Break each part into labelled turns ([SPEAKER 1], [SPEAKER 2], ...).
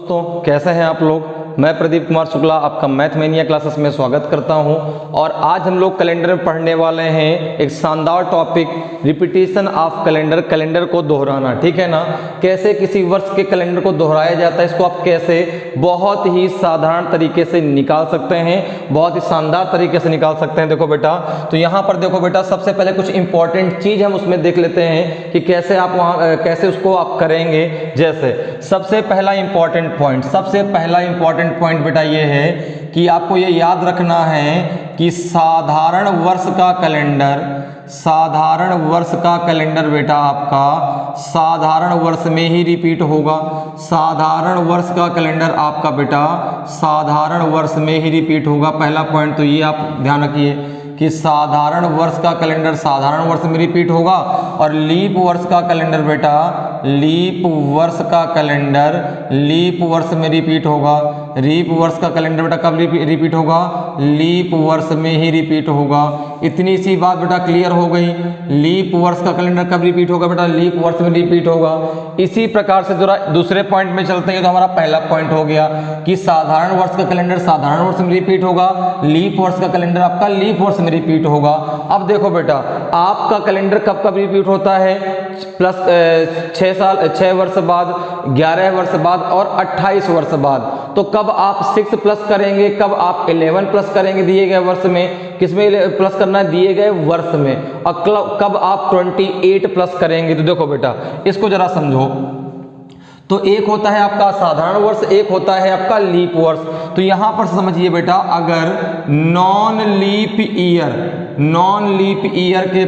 [SPEAKER 1] दोस्तों, कैसे हैं आप लोग। मैं प्रदीप कुमार शुक्ला आपका मैथ मैनिया क्लासेस में स्वागत करता हूं और आज हम लोग कैलेंडर में पढ़ने वाले हैं एक शानदार topic, repetition of calendar. Calendar को दोहराना, ठीक है ना। कैसे किसी वर्ष के कैलेंडर को दोहराया जाता है, इसको आप कैसे बहुत ही साधारण तरीके से निकाल सकते हैं, बहुत ही शानदार तरीके से निकाल सकते हैं। देखो बेटा, तो यहाँ पर देखो बेटा, सबसे पहले कुछ इंपॉर्टेंट चीज हम उसमें देख लेते हैं कि कैसे आप वहाँ कैसे उसको आप करेंगे। जैसे सबसे पहला इंपॉर्टेंट पॉइंट बेटा ये है कि आपको ये याद रखना है कि साधारण वर्ष का कैलेंडर बेटा आपका साधारण वर्ष में ही रिपीट होगा। साधारण वर्ष का कैलेंडर आपका बेटा साधारण वर्ष में ही रिपीट होगा। पहला पॉइंट तो ये आप ध्यान रखिए कि साधारण वर्ष का कैलेंडर साधारण वर्ष में रिपीट होगा और लीप वर्ष का कैलेंडर बेटा लीप वर्ष में रिपीट होगा। लीप वर्ष का कैलेंडर बेटा कब रिपीट होगा? लीप वर्ष में ही रिपीट होगा। इतनी सी बात बेटा क्लियर हो गई। लीप वर्ष का कैलेंडर कब रिपीट होगा बेटा? लीप वर्ष में रिपीट होगा। इसी प्रकार से जरा दूसरे पॉइंट में चलते हैं। तो हमारा पहला पॉइंट हो गया कि साधारण वर्ष का कैलेंडर साधारण वर्ष में रिपीट होगा, लीप वर्ष का कैलेंडर आपका लीप वर्ष में रिपीट होगा। अब देखो बेटा, आपका कैलेंडर कब कब रिपीट होता है? प्लस 6 वर्ष बाद, 11 वर्ष बाद और 28 वर्ष बाद। तो कब आप 6 प्लस करेंगे, कब आप 11 प्लस करेंगे दिए गए वर्ष में? किसमें प्लस करना है? दिए गए वर्ष में। और कब आप 28 प्लस करेंगे? तो देखो बेटा, इसको जरा समझो। तो एक होता है आपका साधारण वर्ष, एक होता है आपका लीप वर्ष। तो यहां पर समझिए बेटा, अगर नॉन लीप ईयर के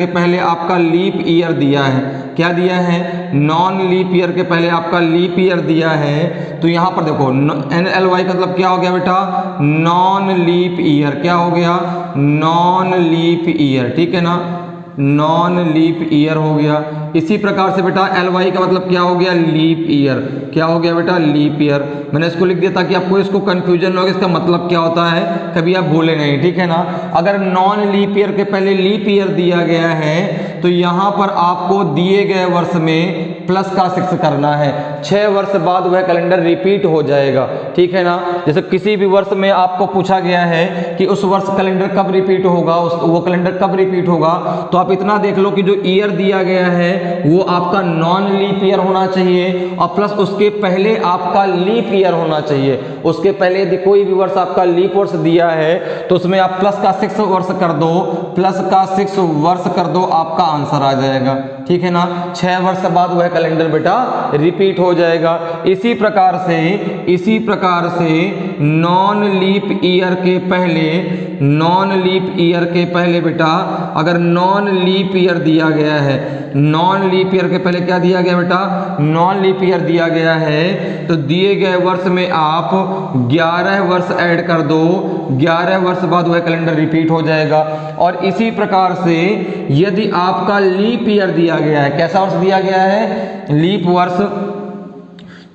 [SPEAKER 1] पहले आपका लीप ईयर दिया है, क्या दिया है? नॉन लीप ईयर के पहले आपका लीप ईयर दिया है। तो यहां पर देखो NLY का मतलब क्या हो गया बेटा? Non leap year. क्या हो गया? नॉन लीप ईयर, ठीक है ना, नॉन लीप ईयर हो गया। इसी प्रकार से बेटा LY का मतलब क्या हो गया? Leap year. क्या हो गया बेटा? Leap year. मैंने इसको लिख दिया ताकि आपको इसको कंफ्यूजन न हो, इसका मतलब क्या होता है, कभी आप भूले नहीं, ठीक है ना। अगर नॉन लीप ईयर के पहले लीप ईयर दिया गया है तो यहां पर आपको दिए गए वर्ष में प्लस का 6 करना है। 6 वर्ष बाद वह कैलेंडर रिपीट हो जाएगा, ठीक है ना। जैसे किसी भी वर्ष में आपको पूछा गया है कि उस वर्ष कैलेंडर कब रिपीट होगा, वो कैलेंडर कब रिपीट होगा, तो आप इतना देख लो कि जो ईयर दिया गया है वो आपका नॉन लीप ईयर होना चाहिए और प्लस उसके पहले आपका लीप ईयर होना चाहिए। उसके पहले यदि कोई भी वर्ष आपका लीप वर्ष दिया है तो उसमें आप प्लस का 6 वर्ष कर दो, आपका आंसर आ जाएगा, ठीक है ना। 6 वर्ष बाद वह कैलेंडर बेटा रिपीट हो जाएगा। इसी प्रकार से नॉन लीप ईयर के पहले बेटा अगर नॉन लीप ईयर दिया गया है, नॉन लीप ईयर के पहले क्या दिया गया बेटा? नॉन लीप ईयर दिया गया है तो दिए गए वर्ष में आप 11 वर्ष ऐड कर दो, 11 वर्ष बाद वह कैलेंडर रिपीट हो जाएगा। और इसी प्रकार से यदि आपका लीप ईयर दिया गया है, कैसा वर्ष दिया गया है? लीप वर्ष।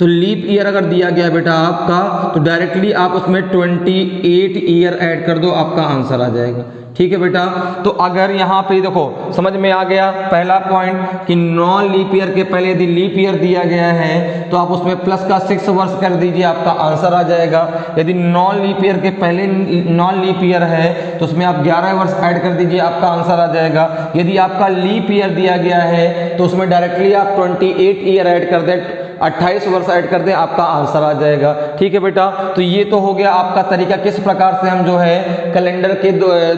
[SPEAKER 1] तो लीप ईयर अगर दिया गया है बेटा आपका तो डायरेक्टली आप उसमें 28 ईयर ऐड कर दो, आपका आंसर आ जाएगा, ठीक है बेटा। तो अगर यहाँ पे देखो समझ में आ गया पहला पॉइंट कि नॉन लीप ईयर के पहले यदि लीप ईयर दिया गया है तो आप उसमें प्लस का 6 वर्ष कर दीजिए, आपका आंसर आ जाएगा। यदि नॉन लीप ईयर के पहले नॉन लीप ईयर है तो उसमें आप 11 वर्ष ऐड कर दीजिए, आपका आंसर आ जाएगा। यदि आपका लीप ईयर दिया गया है तो उसमें डायरेक्टली आप 28 ईयर ऐड कर दें, 28 वर्ष ऐड कर दें, आपका आंसर आ जाएगा, ठीक है बेटा। तो ये तो हो गया आपका तरीका किस प्रकार से हम जो है कैलेंडर के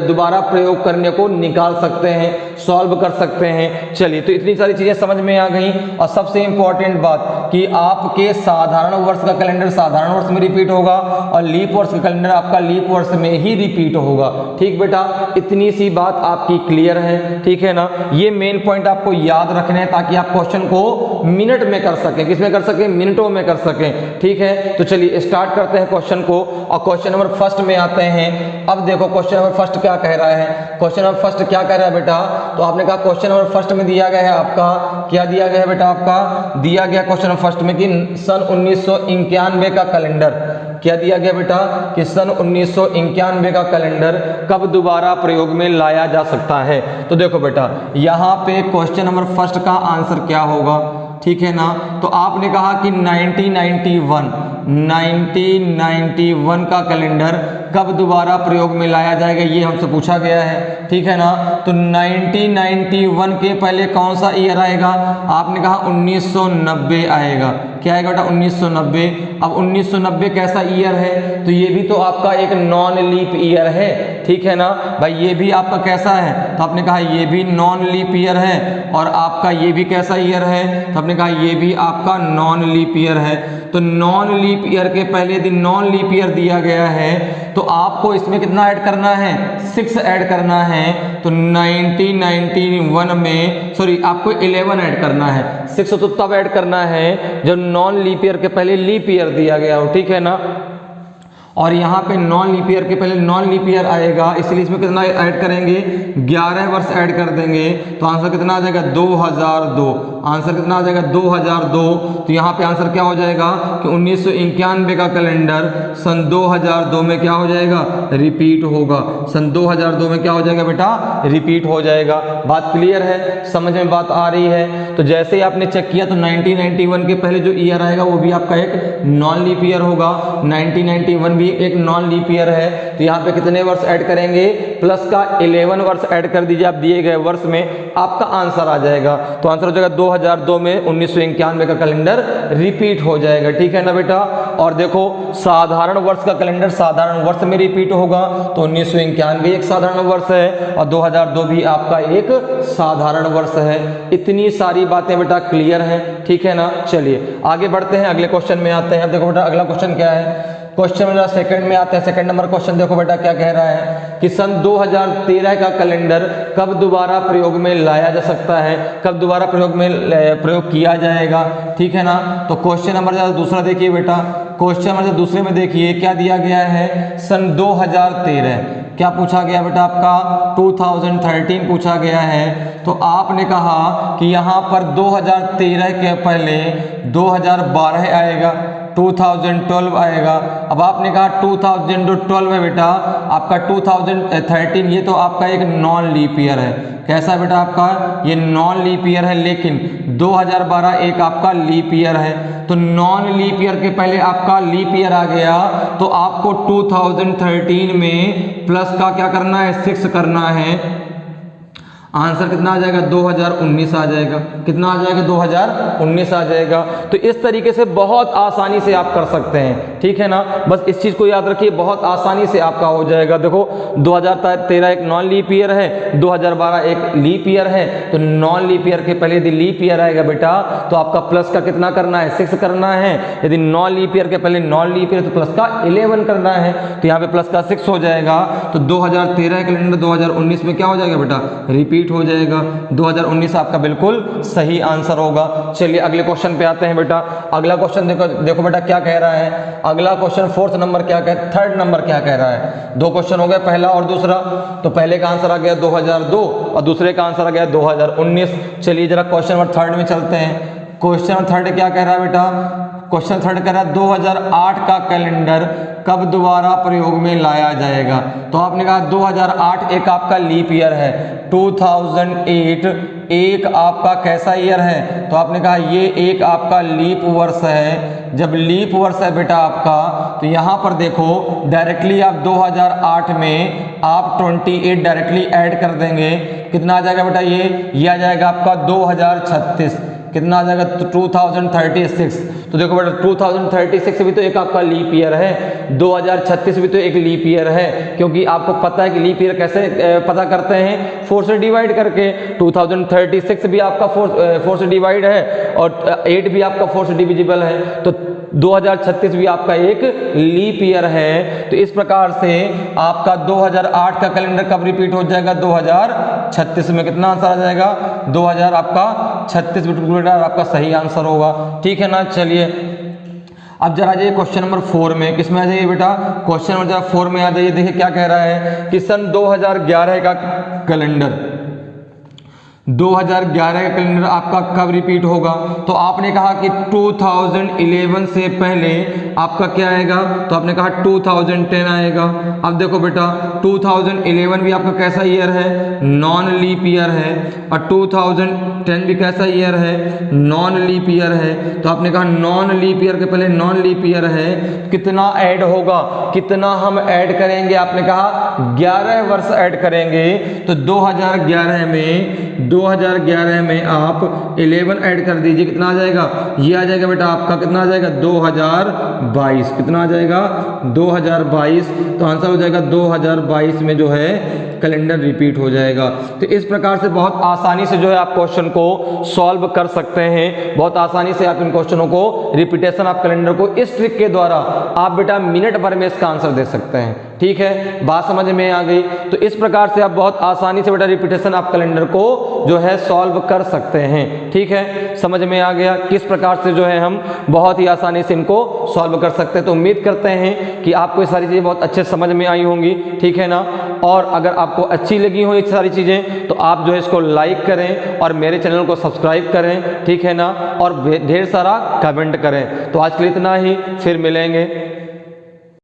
[SPEAKER 1] दोबारा प्रयोग करने को निकाल सकते हैं, सॉल्व कर सकते हैं। चलिए, तो इतनी सारी चीजें समझ में आ गई। और सबसे इंपॉर्टेंट बात कि आपके साधारण वर्ष का कैलेंडर साधारण वर्ष में रिपीट होगा और लीप वर्ष का कैलेंडर आपका लीप वर्ष में ही रिपीट होगा, ठीक बेटा। इतनी सी बात आपकी क्लियर है, ठीक है ना। ये मेन पॉइंट आपको याद रखने हैं ताकि आप क्वेश्चन को मिनट में कर सकें, किसमें कर सकें? मिनटों में कर सकें, ठीक है। तो चलिए स्टार्ट करते हैं क्वेश्चन को और क्वेश्चन नंबर फर्स्ट में आते हैं। अब देखो क्वेश्चन नंबर फर्स्ट क्या कह रहा है। क्वेश्चन नंबर फर्स्ट क्या कह रहा है बेटा? तो आपने कहा क्वेश्चन नंबर फर्स्ट में दिया गया है आपका, क्या दिया गया है बेटा? आपका दिया गया क्वेश्चन नंबर फर्स्ट में कि सन 1991 का कैलेंडर क्या दिया गया बेटा कि सन 1991 का कैलेंडर कब दोबारा प्रयोग में लाया जा सकता है। तो देखो बेटा यहाँ पे क्वेश्चन नंबर फर्स्ट का आंसर क्या होगा, ठीक है ना। तो आपने कहा कि 1991 का कैलेंडर कब दोबारा प्रयोग में लाया जाएगा, ये हमसे पूछा गया है, ठीक है ना। तो 1991 के पहले कौन सा ईयर आएगा, आपने कहा 1990 आएगा। क्या आएगा बेटा 1990। अब 1990 कैसा ईयर है, तो ये भी तो आपका एक नॉन लीप ईयर है, ठीक है ना भाई। ये भी आपका कैसा है, तो आपने कहा ये भी नॉन लीप ईयर है, और आपका ये भी कैसा ईयर है, तो आपने कहा ये भी आपका नॉन लीप ईयर है। तो नॉन लीप ईयर के पहले दिन नॉन लीप ईयर दिया गया है, तो आपको इसमें कितना ऐड करना है, 6 ऐड करना है। तो 1991 में सॉरी आपको 11 ऐड करना है, 6 तो तब ऐड करना है जब नॉन लीप ईयर के पहले लीप ईयर दिया गया हो, ठीक है ना। और यहाँ पे नॉन लीप ईयर के पहले नॉन लीप ईयर आएगा, इसलिए इसमें कितना ऐड करेंगे, 11 वर्ष ऐड कर देंगे। तो आंसर कितना आ जाएगा 2002। आंसर कितना आ जाएगा 2002। तो यहाँ पे आंसर क्या हो जाएगा कि 1991 का कैलेंडर सन 2002 में क्या हो जाएगा, रिपीट होगा। सन 2002 में क्या हो जाएगा बेटा, रिपीट हो जाएगा। बात क्लियर है, समझ में बात आ रही है। तो जैसे ही आपने चेक किया तो 1991 के पहले जो ईयर आएगा वो भी आपका एक नॉन लीप ईयर होगा। 1991 भी एक नॉन लीप ईयर है। तो यहाँ पे कितने वर्ष ऐड करेंगे, प्लस का 11 वर्ष ऐड कर दीजिए आप दिए गए वर्ष में, आपका आंसर आ जाएगा। तो आंसर हो जाएगा 2002 में 1991 का कैलेंडर रिपीट हो जाएगा, ठीक है ना बेटा। और देखो साधारण वर्ष का कैलेंडर साधारण वर्ष में रिपीट होगा, तो 1991 एक साधारण वर्ष है और 2002 भी आपका एक साधारण वर्ष है। इतनी सारी बातें बेटा क्लियर हैं, ठीक है ना। चलिए आगे बढ़ते हैं, अगले क्वेश्चन में आते हैं। अब देखो बेटा अगला क्वेश्चन क्या है, क्वेश्चन मेरा सेकंड में आता है। सेकंड नंबर क्वेश्चन देखो बेटा क्या कह रहा है कि सन 2013 का कैलेंडर कब दोबारा प्रयोग में लाया जा सकता है, कब दोबारा प्रयोग किया जाएगा, ठीक है ना। तो क्वेश्चन नंबर दूसरा देखिए बेटा, क्वेश्चन नंबर दूसरे में देखिए क्या दिया गया है, सन 2013 क्या पूछा गया बेटा, आपका 2013 पूछा गया है। तो आपने कहा कि यहाँ पर 2013 के पहले 2012 आएगा, 2012 आएगा। अब आपने कहा 2012 में बेटा आपका 2013 ये तो आपका एक नॉन लीप ईयर है। कैसा बेटा आपका ये नॉन लीप ईयर है, लेकिन 2012 एक आपका लीप ईयर है। तो नॉन लीप ईयर के पहले आपका लीप ईयर आ गया, तो आपको 2013 में प्लस का क्या करना है, 6 करना है। आंसर कितना आ जाएगा 2019 आ जाएगा। कितना आ जाएगा 2019 आ जाएगा। तो इस तरीके से बहुत आसानी से आप कर सकते हैं, ठीक है ना। बस इस चीज़ को याद रखिए, बहुत आसानी से आपका हो जाएगा। देखो 2013 एक नॉन लीप ईयर है, 2012 एक लीप ईयर है। तो नॉन लीप ईयर के पहले यदि लीप ईयर आएगा बेटा तो आपका प्लस का कितना करना है, 6 करना है। यदि नॉन लीप ईयर के पहले नॉन लीप ईयर तो प्लस का 11 करना है। तो यहाँ पे प्लस का 6 हो जाएगा। तो 2013 कैलेंडर 2019 में क्या हो जाएगा बेटा, रिपीट हो जाएगा। 2019 आपका बिल्कुल सही आंसर होगा। चलिए अगले क्वेश्चन पे आते हैं बेटा। अगला क्वेश्चन देखो बेटा क्या कह रहा है। अगला क्वेश्चन फोर्थ नंबर क्या कह, थर्ड नंबर क्या कह रहा है। दो क्वेश्चन हो गए, पहला और दूसरा। तो पहले का आंसर आ गया 2002 और दूसरे का आंसर आ गया 2019। चलिए जरा क्वेश्चन नंबर थर्ड में चलते हैं। क्वेश्चन नंबर थर्ड क्या कह रहा है बेटा, क्वेश्चन थर्ड कह रहा है 2008 का कैलेंडर कब दोबारा प्रयोग में लाया जाएगा। तो आपने कहा 2008 एक आपका लीप ईयर है, 2008 एक आपका कैसा ईयर है। तो आपने कहा ये एक आपका लीप वर्ष है। जब लीप वर्ष है बेटा आपका, तो यहाँ पर देखो डायरेक्टली आप 2008 में आप 28 डायरेक्टली ऐड कर देंगे। कितना आ जाएगा बेटा, ये आ जाएगा आपका 2036। कितना आ जाएगा 2036। तो देखो बेटा 2036 भी तो एक आपका लीप ईयर है, 2036 भी तो एक लीप ईयर है। क्योंकि आपको पता है कि लीप ईयर कैसे पता करते हैं, 4 से डिवाइड करके। 2036 भी आपका 4 से डिवाइड है और 8 भी आपका 4 से डिविजिबल है। तो 2036 भी आपका एक लीप ईयर है। तो इस प्रकार से आपका 2008 का कैलेंडर कब रिपीट हो जाएगा, 2036 में। कितना आंसर आ जाएगा 2000 आपका 36 बिल्कुल आपका सही आंसर होगा, ठीक है ना। चलिए अब जरा जाइए क्वेश्चन नंबर 4 में। किसमें आ जाइए बेटा, क्वेश्चन नंबर 4 में आ जाइए। देखिए क्या कह रहा है कि सन 2011 का कैलेंडर 2011 का कैलेंडर आपका कब रिपीट होगा? तो आपने कहा कि 2011 से पहले आपका क्या आएगा? तो आपने कहा 2010 आएगा। अब देखो बेटा 2011 भी आपका कैसा ईयर है? नॉन लीप ईयर है। और 2010 भी कैसा ईयर है? नॉन लीप ईयर है। तो आपने कहा नॉन लीप ईयर के पहले नॉन लीप ईयर है, कितना ऐड होगा? कितना हम ऐड करेंगे? आपने कहा 11 वर्ष ऐड करेंगे। तो 2011 में आप 11 ऐड कर दीजिए, कितना आ जाएगा? ये आ जाएगा बेटा आपका, कितना आ जाएगा? 2022। कितना आ जाएगा? 2022। तो आंसर हो जाएगा 2022 में जो है कैलेंडर रिपीट हो जाएगा। तो इस प्रकार से बहुत आसानी से जो है आप क्वेश्चन को सॉल्व कर सकते हैं। बहुत आसानी से आप इन क्वेश्चनों को रिपीटेशन ऑफ कैलेंडर को इस ट्रिक के द्वारा आप बेटा मिनट भर में इसका आंसर दे सकते हैं। ठीक है, बात समझ में आ गई? तो इस प्रकार से आप बहुत आसानी से बेटा रिपीटेशन ऑफ कैलेंडर को जो है सॉल्व कर सकते हैं। ठीक है, समझ में आ गया किस प्रकार से जो है हम बहुत ही आसानी से इनको सॉल्व कर सकते हैं। तो उम्मीद करते हैं कि आपको ये सारी चीज़ें बहुत अच्छे समझ में आई होंगी। ठीक है ना? और अगर आपको अच्छी लगी हो ये सारी चीज़ें तो आप जो है इसको लाइक करें और मेरे चैनल को सब्सक्राइब करें। ठीक है ना? और ढेर सारा कमेंट करें। तो आज के लिए इतना ही, फिर मिलेंगे।